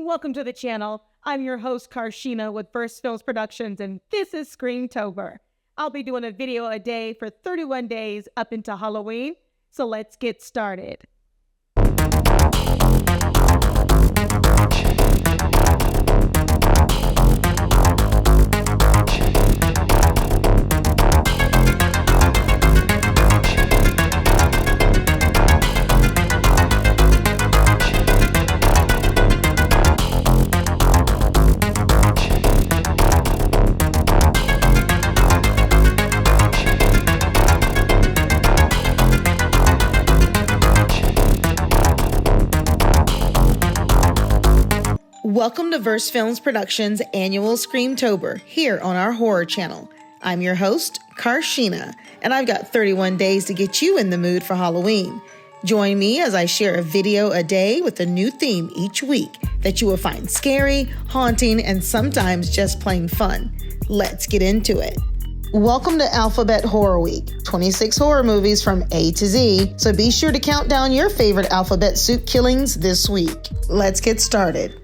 Welcome to the channel. I'm your host, Carshénah with versefilmsproductions, and this is SCREAMTOBER. I'll be doing a video a day for 31 days up into Halloween, so let's get started. Welcome to Verse Films Productions' annual SCREAMTOBER here on our horror channel. I'm your host, Carshénah, and I've got 31 days to get you in the mood for Halloween. Join me as I share a video a day with a new theme each week that you will find scary, haunting, and sometimes just plain fun. Let's get into it. Welcome to Alphabet Horror Week, 26 horror movies from A to Z, so be sure to count down your favorite alphabet soup killings this week. Let's get started.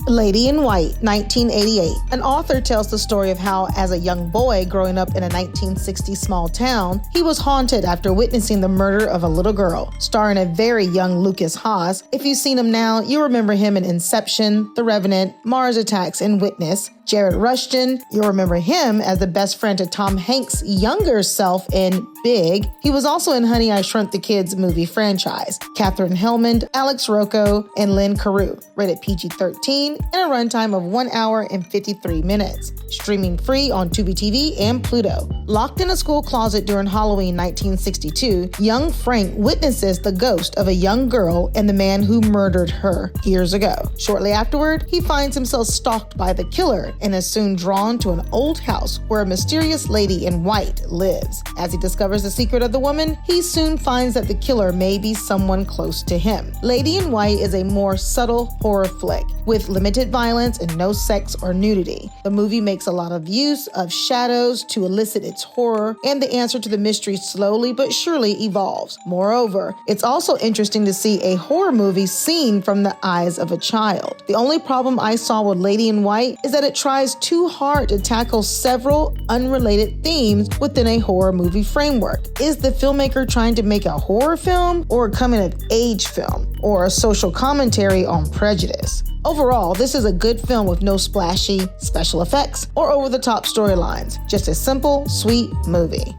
Lady in White, 1988. An author tells the story of how, as a young boy growing up in a 1960s small town, he was haunted after witnessing the murder of a little girl, starring a very young Lucas Haas. If you've seen him now, you remember him in Inception, The Revenant, Mars Attacks, and Witness. Jared Rushton, you'll remember him as the best friend to Tom Hanks' younger self in Big. He was also in Honey, I Shrunk the Kids movie franchise. Katherine Helmond, Alex Rocco, and Lynn Carew. Rated PG-13 and a runtime of 1 hour and 53 minutes. Streaming free on Tubi TV and Pluto. Locked in a school closet during Halloween 1962, young Frank witnesses the ghost of a young girl and the man who murdered her years ago. Shortly afterward, he finds himself stalked by the killer and is soon drawn to an old house where a mysterious lady in white lives. As he discovers the secret of the woman, he soon finds that the killer may be someone close to him. Lady in White is a more subtle horror flick with limited violence and no sex or nudity. The movie makes a lot of use of shadows to elicit its horror, and the answer to the mystery slowly but surely evolves. Moreover, it's also interesting to see a horror movie seen from the eyes of a child. The only problem I saw with Lady in White is that it tries too hard to tackle several unrelated themes within a horror movie framework. Is the filmmaker trying to make a horror film or a coming-of-age film or a social commentary on prejudice? Overall, this is a good film with no splashy special effects or over-the-top storylines. Just a simple, sweet movie.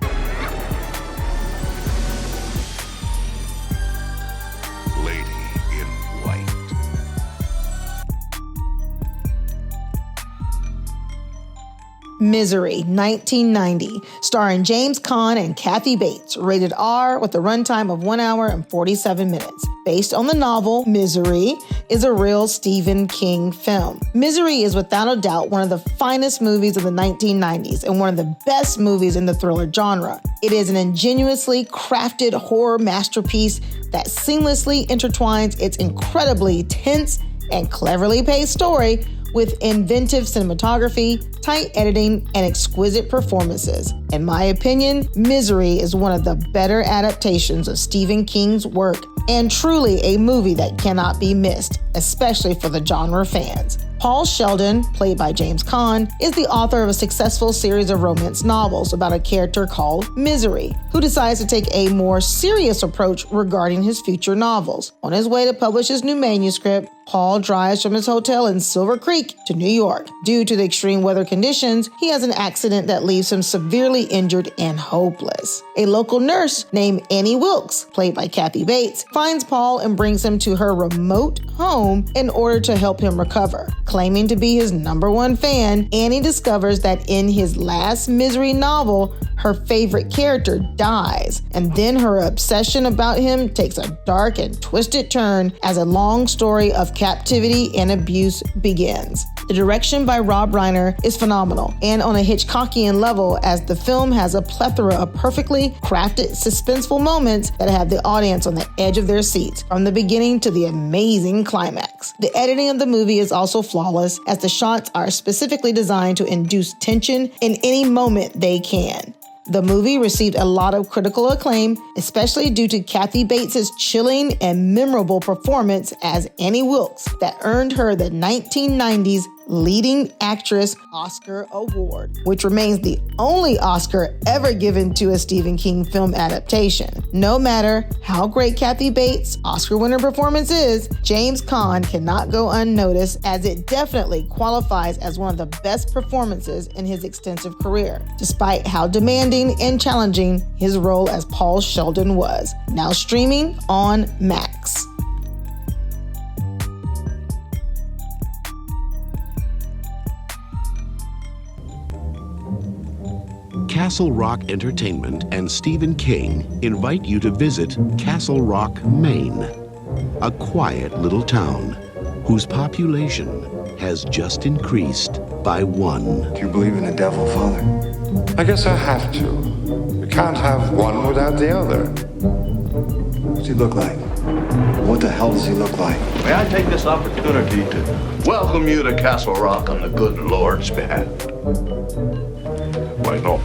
Misery, 1990, starring James Caan and Kathy Bates, rated R with a runtime of 1 hour and 47 minutes. Based on the novel, Misery is a real Stephen King film. Misery is without a doubt one of the finest movies of the 1990s and one of the best movies in the thriller genre. It is an ingeniously crafted horror masterpiece that seamlessly intertwines its incredibly tense and cleverly paced story with inventive cinematography, tight editing, and exquisite performances. In my opinion, Misery is one of the better adaptations of Stephen King's work and truly a movie that cannot be missed, especially for the genre fans. Paul Sheldon, played by James Caan, is the author of a successful series of romance novels about a character called Misery, who decides to take a more serious approach regarding his future novels. On his way to publish his new manuscript, Paul drives from his hotel in Silver Creek to New York. Due to the extreme weather conditions, he has an accident that leaves him severely injured and hopeless. A local nurse named Annie Wilkes, played by Kathy Bates, finds Paul and brings him to her remote home in order to help him recover. Claiming to be his #1 fan, Annie discovers that in his last Misery novel, her favorite character dies, and then her obsession about him takes a dark and twisted turn as a long story of captivity and abuse begins. The direction by Rob Reiner is phenomenal, and on a Hitchcockian level, as the film has a plethora of perfectly crafted, suspenseful moments that have the audience on the edge of their seats, from the beginning to the amazing climax. The editing of the movie is also flawless, as the shots are specifically designed to induce tension in any moment they can. The movie received a lot of critical acclaim, especially due to Kathy Bates' chilling and memorable performance as Annie Wilkes that earned her the 1990s Leading Actress Oscar Award, which remains the only Oscar ever given to a Stephen King film adaptation. No matter how great Kathy Bates' Oscar-winner performance is, James Caan cannot go unnoticed, as it definitely qualifies as one of the best performances in his extensive career, despite how demanding and challenging his role as Paul Sheldon was. Now streaming on Max. Castle Rock Entertainment and Stephen King invite you to visit Castle Rock, Maine, a quiet little town whose population has just increased by 1. Do you believe in the devil, Father? I guess I have to. We can't have one without the other. What's he look like? What the hell does he look like? May I take this opportunity to welcome you to Castle Rock on the good Lord's behalf? Why not?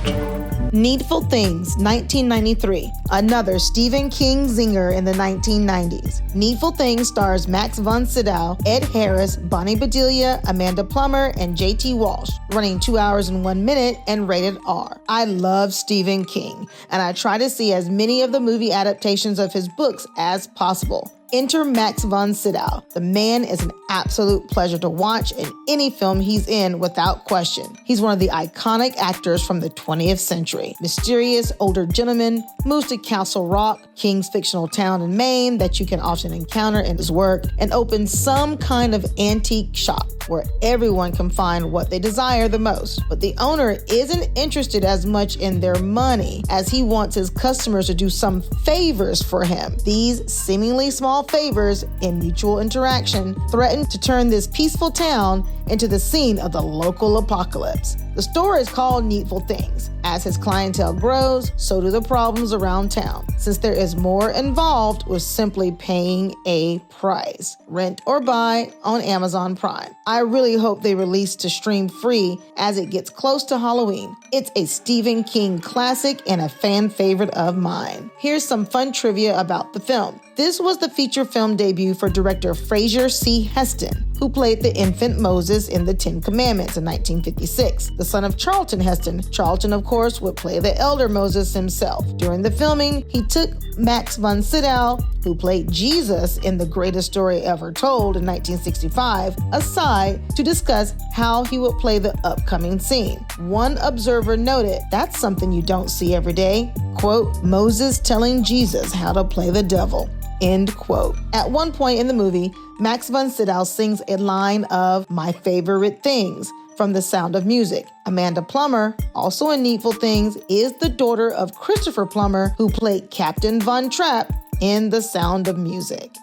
Needful Things, 1993, another Stephen King zinger in the 1990s. Needful Things stars Max von Sydow, Ed Harris, Bonnie Bedelia, Amanda Plummer, and J.T. Walsh, running 2 hours and 1 minute and rated R. I love Stephen King, and I try to see as many of the movie adaptations of his books as possible. Enter Max von Sydow. The man is an absolute pleasure to watch in any film he's in without question. He's one of the iconic actors from the 20th century. Mysterious older gentleman, moves to Castle Rock, King's fictional town in Maine that you can often encounter in his work, and opens some kind of antique shop where everyone can find what they desire the most. But the owner isn't interested as much in their money as he wants his customers to do some favors for him. These seemingly small favors in mutual interaction threaten to turn this peaceful town into the scene of the local apocalypse. The store is called Needful Things. As his clientele grows, so do the problems around town, since there is more involved with simply paying a price. Rent or buy on Amazon Prime. I really hope they release to stream free as it gets close to Halloween. It's a Stephen King classic and a fan favorite of mine. Here's some fun trivia about the film. This was the feature film debut for director Fraser C. Heston, who played the infant Moses in the Ten Commandments in 1956. The son of Charlton Heston, Charlton, of course, would play the elder Moses himself. During the filming, he took Max von Sydow, who played Jesus in The Greatest Story Ever Told in 1965, aside to discuss how he would play the upcoming scene. One observer noted, "That's something you don't see every day." Quote, "Moses telling Jesus how to play the devil." End quote. At one point in the movie, Max von Sydow sings a line of "My Favorite Things" from The Sound of Music. Amanda Plummer, also in Needful Things, is the daughter of Christopher Plummer, who played Captain Von Trapp in The Sound of Music.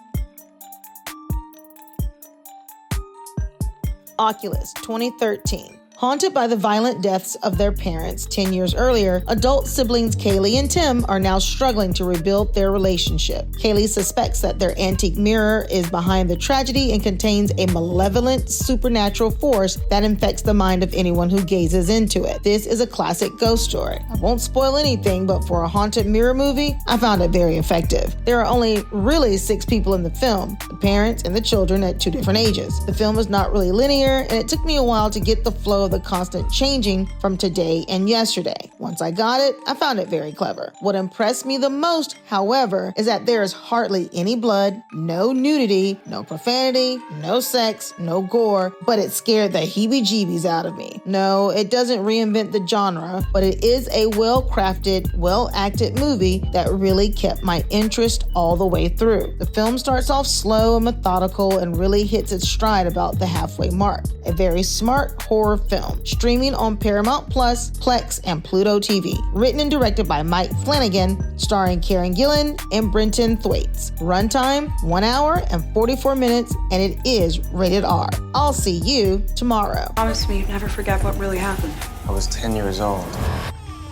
Oculus, 2013. Haunted by the violent deaths of their parents 10 years earlier, adult siblings Kaylee and Tim are now struggling to rebuild their relationship. Kaylee suspects that their antique mirror is behind the tragedy and contains a malevolent supernatural force that infects the mind of anyone who gazes into it. This is a classic ghost story. I won't spoil anything, but for a haunted mirror movie, I found it very effective. There are only really 6 people in the film, the parents and the children at 2 different ages. The film is not really linear, and it took me a while to get the flow of the constant changing from today and yesterday. Once I got it, I found it very clever. What impressed me the most, however, is that there is hardly any blood, no nudity, no profanity, no sex, no gore, but it scared the heebie-jeebies out of me. No, it doesn't reinvent the genre, but it is a well-crafted, well-acted movie that really kept my interest all the way through. The film starts off slow and methodical and really hits its stride about the halfway mark. A very smart horror film. Streaming on Paramount Plus, Plex, and Pluto TV. Written and directed by Mike Flanagan, starring Karen Gillan and Brenton Thwaites. Runtime, 1 hour and 44 minutes, and it is rated R. I'll see you tomorrow. Promise me you'd never forget what really happened. I was 10 years old.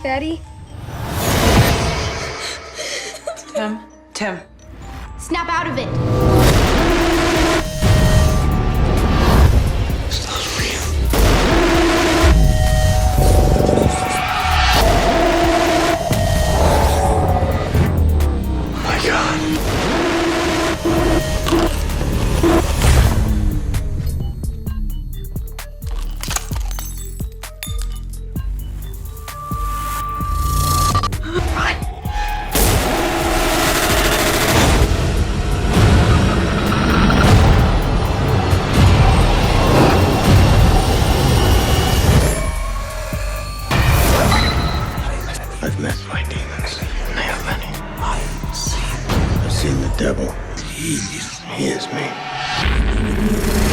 Daddy? Tim. Snap out of it! seen the devil. He hears me.